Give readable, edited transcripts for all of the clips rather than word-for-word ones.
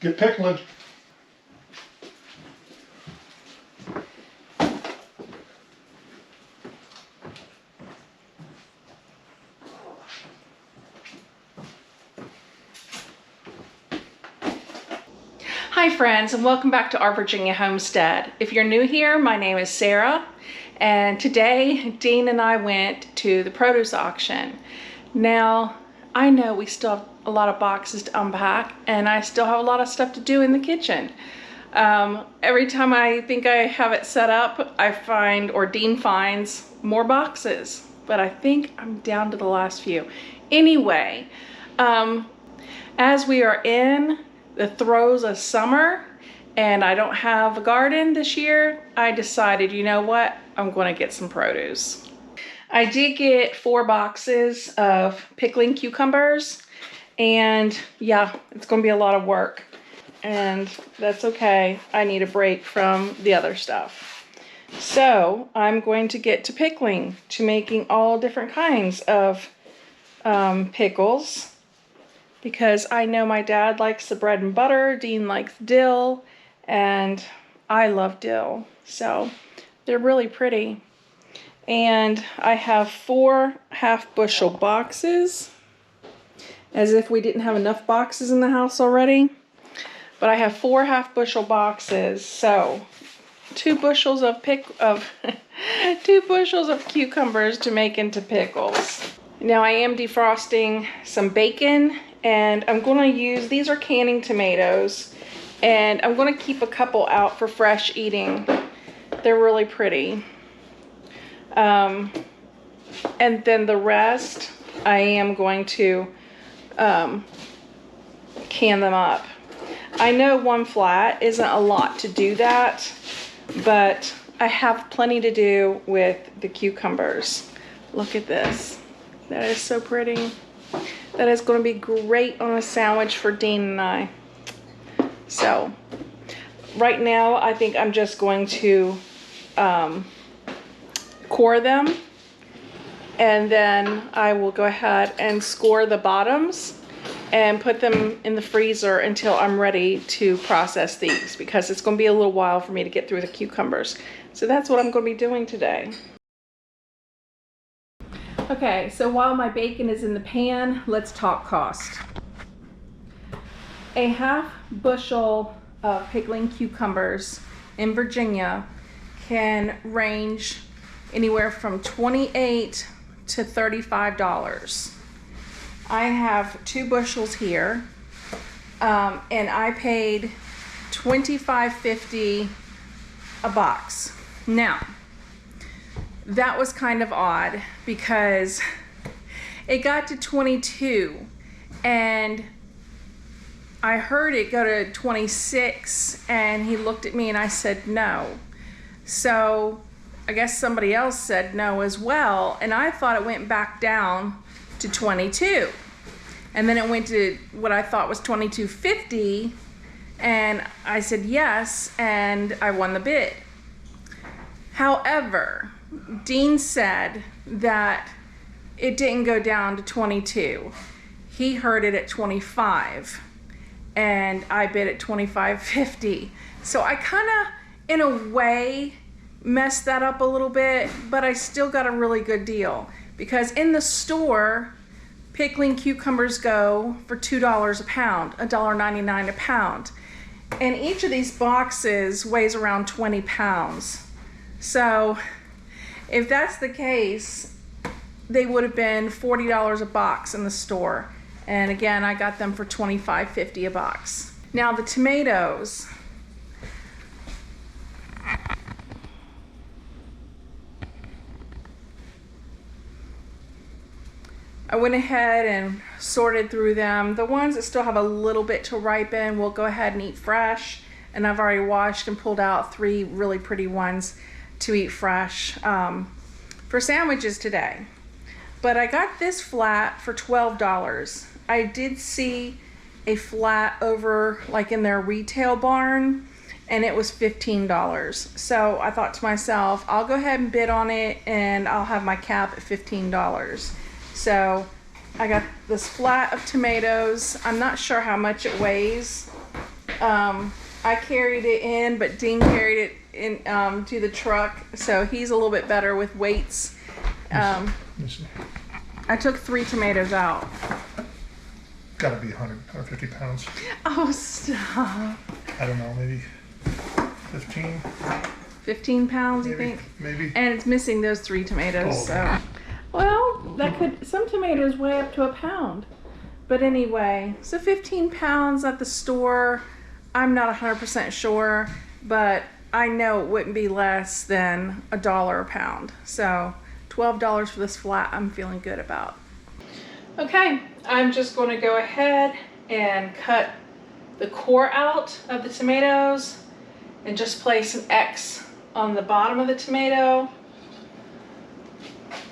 get pickling. Hi friends, and welcome back to Our Virginia Homestead. If you're new here, my name is Sarah, and today Dean and I went to the produce auction. Now, I know we still have a lot of boxes to unpack, and I still have a lot of stuff to do in the kitchen. Every time I think I have it set up, I find, or Dean finds, more boxes, but I think I'm down to the last few. Anyway, as we are in the throes of summer and I don't have a garden this year, I decided, you know what, I'm going to get some produce. I did get 4 boxes of pickling cucumbers, and yeah, it's going to be a lot of work, and that's okay. I need a break from the other stuff. So I'm going to get to pickling, to making all different kinds of pickles, because I know my dad likes the bread and butter, Dean likes dill, and I love dill. So they're really pretty. And I have 4 half-bushel boxes, as if we didn't have enough boxes in the house already. But I have 4 half-bushel boxes, so 2 bushels of 2 bushels of cucumbers to make into pickles. Now I am defrosting some bacon, and I'm going to use, these are canning tomatoes, and I'm going to keep a couple out for fresh eating. They're really pretty. And then the rest, I am going to can them up. I know 1 flat isn't a lot to do that, but I have plenty to do with the cucumbers. Look at this. That is so pretty. That is going to be great on a sandwich for Dean and I. So, right now, I think I'm just going to core them. And then I will go ahead and score the bottoms and put them in the freezer until I'm ready to process these, because it's going to be a little while for me to get through the cucumbers. So that's what I'm going to be doing today. Okay, so while my bacon is in the pan, let's talk cost. A half bushel of pickling cucumbers in Virginia can range anywhere from $28 to $35. I have 2 bushels here, and I paid $25.50 a box. Now, that was kind of odd because it got to 22 and I heard it go to 26, and he looked at me and I said no. So I guess somebody else said no as well, and I thought it went back down to 22. And then it went to what I thought was $22.50, and I said yes, and I won the bid. However, Dean said that it didn't go down to 22. He heard it at 25, and I bid at $25.50. So I kind of, in a way, messed that up a little bit, but I still got a really good deal, because in the store, pickling cucumbers go for $2 a pound, $1.99 a pound. And each of these boxes weighs around 20 pounds. So if that's the case, they would have been $40 a box in the store. And again, I got them for $25.50 a box. Now the tomatoes. I went ahead and sorted through them. The ones that still have a little bit to ripen, we'll go ahead and eat fresh. And I've already washed and pulled out 3 really pretty ones to eat fresh for sandwiches today. But I got this flat for $12. I did see a flat over like in their retail barn, and it was $15. So I thought to myself, I'll go ahead and bid on it, and I'll have my cap at $15. So I got this flat of tomatoes. I'm not sure how much it weighs, I carried it in, but Dean carried it in to the truck, so he's a little bit better with weights. I took 3 tomatoes out. Gotta be 150 pounds. Oh, stop. I don't know, maybe 15. 15 pounds, maybe, you think? Maybe. And it's missing those 3 tomatoes, Oh, so. Well, that could, some tomatoes weigh up to a pound. But anyway, so 15 pounds at the store. I'm not 100% sure, but I know it wouldn't be less than $1 a pound. So $12 for this flat, I'm feeling good about. Okay, I'm just going to go ahead and cut the core out of the tomatoes and just place an X on the bottom of the tomato.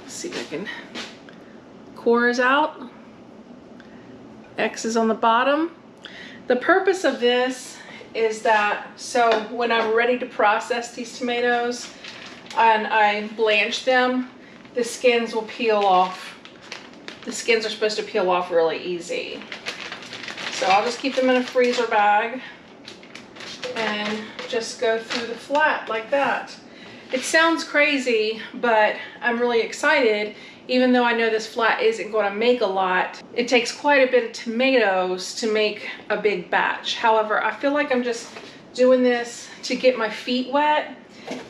Let's see if I can, core is out, X is on the bottom. The purpose of this is that, so when I'm ready to process these tomatoes and I blanch them, the skins will peel off. The skins are supposed to peel off really easy. So I'll just keep them in a freezer bag and just go through the flat like that. It sounds crazy, but I'm really excited. Even though I know this flat isn't going to make a lot, it takes quite a bit of tomatoes to make a big batch. However, I feel like I'm just doing this to get my feet wet.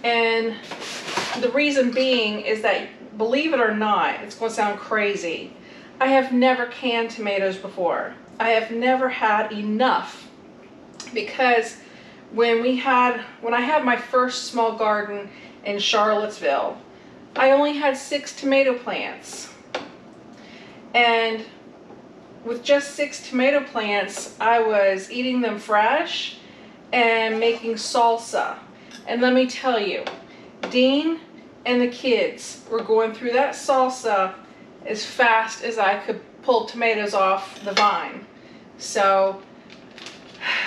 And the reason being is that, believe it or not, it's going to sound crazy, I have never canned tomatoes before. I have never had enough, because when I had my first small garden in Charlottesville, I only had 6 tomato plants. And with just 6 tomato plants, I was eating them fresh and making salsa. And let me tell you, Dean and the kids were going through that salsa as fast as I could pull tomatoes off the vine. So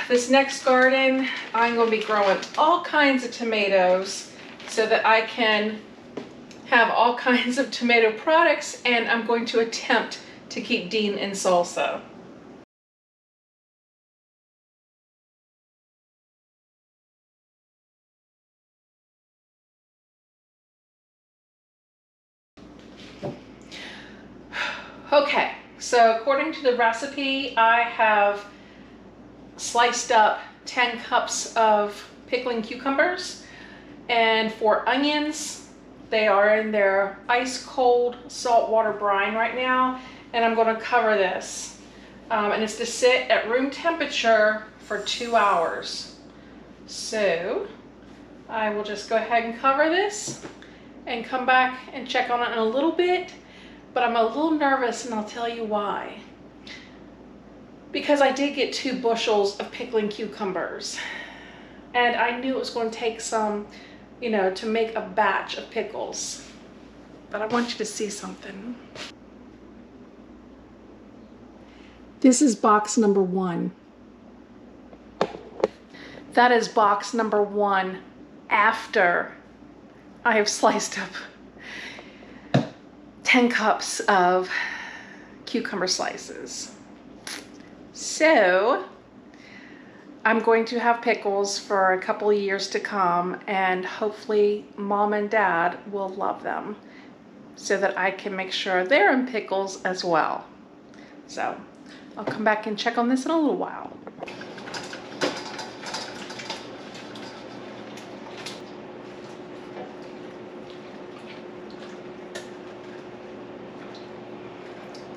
this next garden, I'm going to be growing all kinds of tomatoes so that I can have all kinds of tomato products, and I'm going to attempt to keep Dean in salsa. Okay, so according to the recipe, I have sliced up 10 cups of pickling cucumbers and 4 onions. They are in their ice cold saltwater brine right now, and I'm going to cover this. And it's to sit at room temperature for 2 hours. So I will just go ahead and cover this and come back and check on it in a little bit, but I'm a little nervous, and I'll tell you why. Because I did get 2 bushels of pickling cucumbers, and I knew it was going to take some, you know, to make a batch of pickles. But I want you to see something. This is box number 1. That is box number 1 after I have sliced up 10 cups of cucumber slices. So I'm going to have pickles for a couple of years to come, and hopefully Mom and Dad will love them so that I can make sure they're in pickles as well. So I'll come back and check on this in a little while.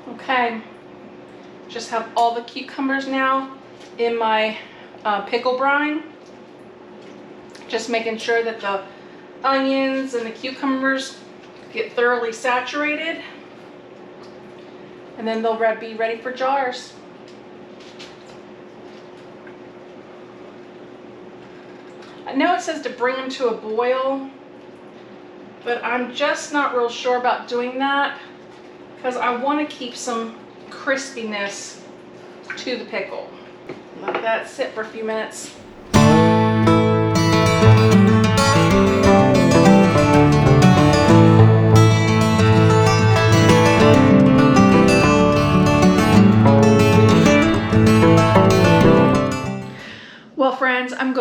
Okay, just have all the cucumbers now in my pickle brine. Just making sure that the onions and the cucumbers get thoroughly saturated, and then they'll be ready for jars. I know it says to bring them to a boil, but I'm just not real sure about doing that, because I want to keep some crispiness to the pickle. Let that sit for a few minutes.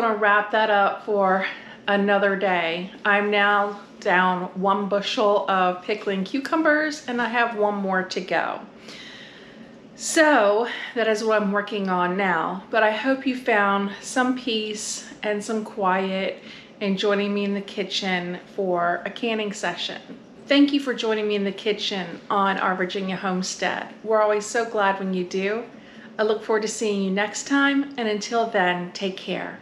gonna wrap that up for another day. I'm now down 1 bushel of pickling cucumbers and I have 1 more to go. So that is what I'm working on now, but I hope you found some peace and some quiet in joining me in the kitchen for a canning session. Thank you for joining me in the kitchen on Our Virginia Homestead. We're always so glad when you do. I look forward to seeing you next time, and until then, take care.